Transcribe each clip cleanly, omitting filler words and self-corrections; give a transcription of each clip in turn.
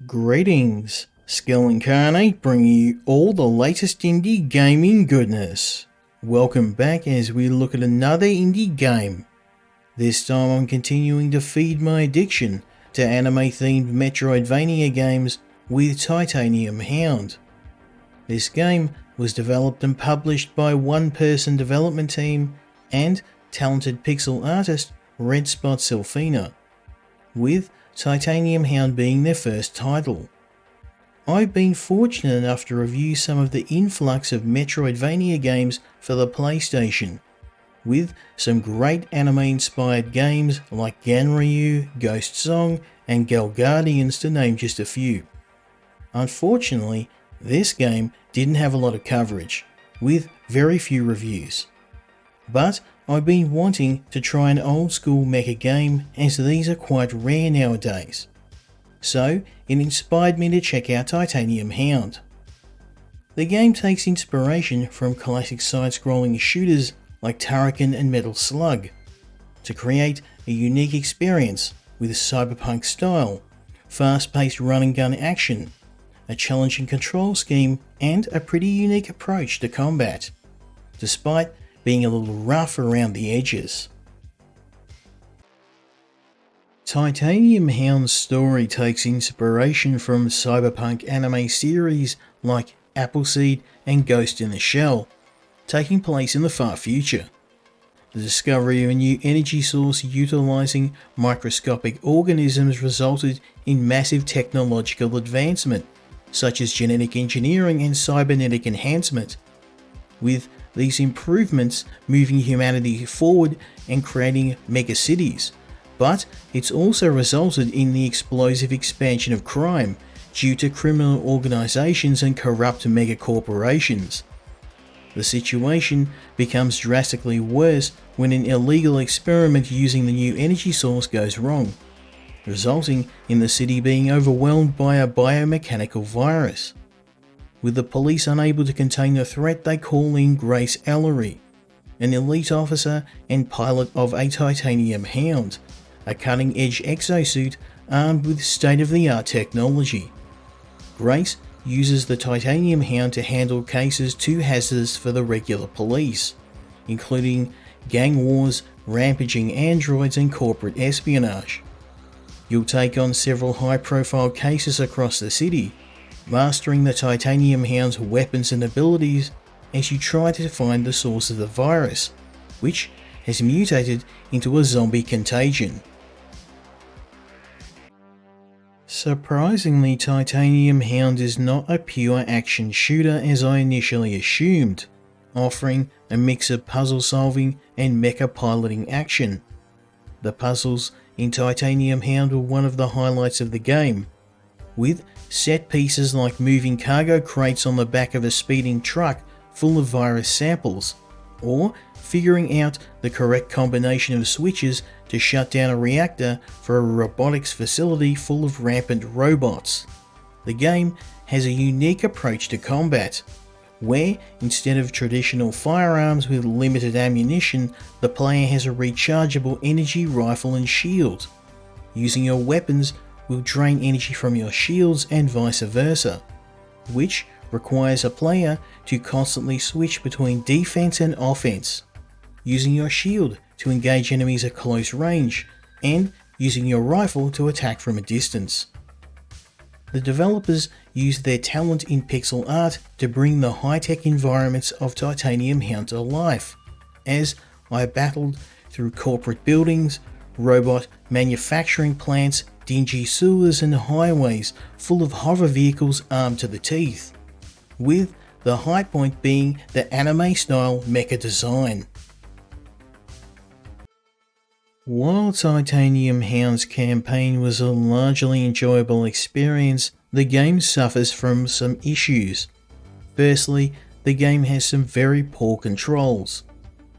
Greetings, Skill Incarnate bringing you all the latest indie gaming goodness. Welcome back as we look at another indie game. This time I'm continuing to feed my addiction to anime-themed Metroidvania games with Titanium Hound. This game was developed and published by one-person development team and talented pixel artist Red Spot Sylphina, with Titanium Hound being their first title. I've been fortunate enough to review some of the influx of Metroidvania games for the PlayStation, with some great anime-inspired games like Ganryu, Ghost Song, and Gal Guardians to name just a few. Unfortunately, this game didn't have a lot of coverage, with very few reviews. But I've been wanting to try an old school mecha game as these are quite rare nowadays. So it inspired me to check out Titanium Hound. The game takes inspiration from classic side-scrolling shooters like Turrican and Metal Slug to create a unique experience with a cyberpunk style, fast-paced run-and-gun action, a challenging control scheme and a pretty unique approach to combat, despite being a little rough around the edges. Titanium Hound's story takes inspiration from cyberpunk anime series like Appleseed and Ghost in the Shell, taking place in the far future. The discovery of a new energy source utilizing microscopic organisms resulted in massive technological advancement, such as genetic engineering and cybernetic enhancement, with these improvements moving humanity forward and creating mega cities, but it's also resulted in the explosive expansion of crime due to criminal organizations and corrupt megacorporations. The situation becomes drastically worse when an illegal experiment using the new energy source goes wrong, resulting in the city being overwhelmed by a biomechanical virus. With the police unable to contain the threat, they call in Grace Alarie, an elite officer and pilot of a Titanium Hound, a cutting-edge exosuit armed with state-of-the-art technology. Grace uses the Titanium Hound to handle cases too hazardous for the regular police, including gang wars, rampaging androids and corporate espionage. You'll take on several high-profile cases across the city, mastering the Titanium Hound's weapons and abilities as you try to find the source of the virus, which has mutated into a zombie contagion. Surprisingly, Titanium Hound is not a pure action shooter as I initially assumed, offering a mix of puzzle solving and mecha piloting action. The puzzles in Titanium Hound were one of the highlights of the game, with set pieces like moving cargo crates on the back of a speeding truck full of virus samples, or figuring out the correct combination of switches to shut down a reactor for a robotics facility full of rampant robots. The game has a unique approach to combat, where instead of traditional firearms with limited ammunition, the player has a rechargeable energy rifle and shield. Using your weapons will drain energy from your shields and vice versa, which requires a player to constantly switch between defense and offense, using your shield to engage enemies at close range, and using your rifle to attack from a distance. The developers used their talent in pixel art to bring the high-tech environments of Titanium Hound to life, as I battled through corporate buildings, robot manufacturing plants, dingy sewers and highways full of hover vehicles armed to the teeth, with the high point being the anime-style mecha design. While Titanium Hound's campaign was a largely enjoyable experience, the game suffers from some issues. Firstly, the game has some very poor controls.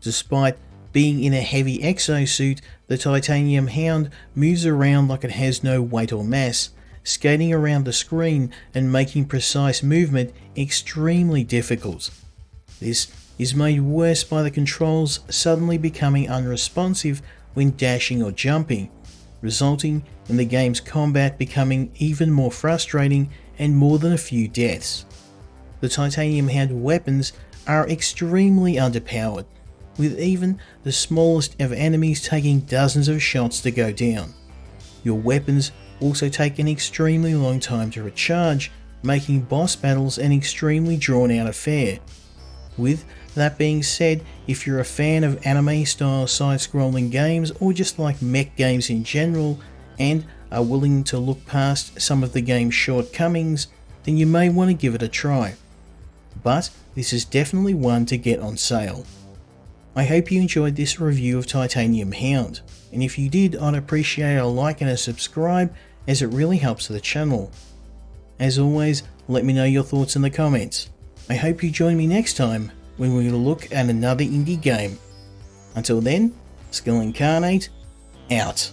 Despite being in a heavy exosuit, the Titanium Hound moves around like it has no weight or mass, skating around the screen and making precise movement extremely difficult. This is made worse by the controls suddenly becoming unresponsive when dashing or jumping, resulting in the game's combat becoming even more frustrating and more than a few deaths. The Titanium Hound weapons are extremely underpowered, with even the smallest of enemies taking dozens of shots to go down. Your weapons also take an extremely long time to recharge, making boss battles an extremely drawn out affair. With that being said, if you're a fan of anime style side-scrolling games or just like mech games in general and are willing to look past some of the game's shortcomings, then you may want to give it a try. But this is definitely one to get on sale. I hope you enjoyed this review of Titanium Hound, and if you did, I'd appreciate a like and a subscribe as it really helps the channel. As always, let me know your thoughts in the comments. I hope you join me next time when we look at another indie game. Until then, Skill Incarnate, out.